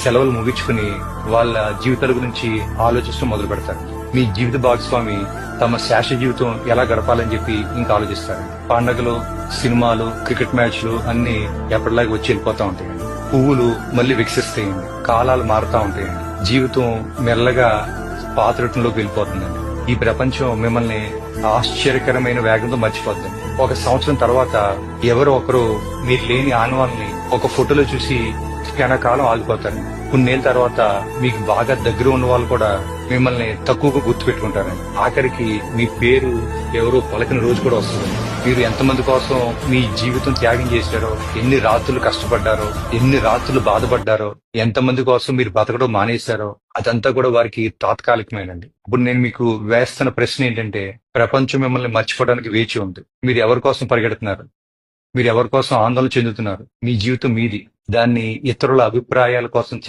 సెలవులు ముగించుకుని వాళ్ళ జీవితాల గురించి ఆలోచించడం మొదలు పెడతారు. మీ జీవిత భాగస్వామి తమ శాశ్వత జీవితం ఎలా గడపాలని చెప్పి ఇంకా ఆలోచిస్తారు. పండగలు, సినిమాలు, క్రికెట్ మ్యాచ్లు అన్ని ఎప్పటిలాగా వచ్చి వెళ్ళిపోతా ఉంటాయండి. పువ్వులు మళ్ళీ వికసిస్తాయండి. కాలాలు మారుతా ఉంటాయండి. జీవితం మెల్లగా పాత రూపంలోకి వెళ్ళిపోతుందండి. ఈ ప్రపంచం మిమ్మల్ని ఆశ్చర్యకరమైన వేగంతో మర్చిపోతుంది. ఒక సంవత్సరం తర్వాత ఎవరో ఒకరు మీరు లేని ఆనవాళ్ళని ఒక ఫోటోలో చూసి క్షణకాలం ఆగిపోతారు. కొన్నేళ్ళ తర్వాత మీకు బాగా దగ్గర ఉన్న వాళ్ళు కూడా మిమ్మల్ని తక్కువగా గుర్తు పెట్టుకుంటారండి. ఆఖరికి మీ పేరు ఎవరో పలకని రోజు కూడా వస్తుంది. మీరు ఎంతమంది కోసం మీ జీవితం త్యాగం చేశారో, ఎన్ని రాత్రులు కష్టపడ్డారో, ఎన్ని రాత్రులు బాధపడ్డారో, ఎంతమంది కోసం మీరు బతకడం మానేశారో అదంతా కూడా వారికి తాత్కాలికమేనండి. ఇప్పుడు నేను మీకు వేస్తున్న ప్రశ్న ఏంటంటే, ప్రపంచం మిమ్మల్ని మర్చిపోవడానికి వేచి ఉంది. మీరు ఎవరి కోసం పరిగెడుతున్నారు? మీరు ఎవరి కోసం ఆందోళన చెందుతున్నారు? మీ జీవితం మీది. దాన్ని ఇతరుల అభిప్రాయాల కోసం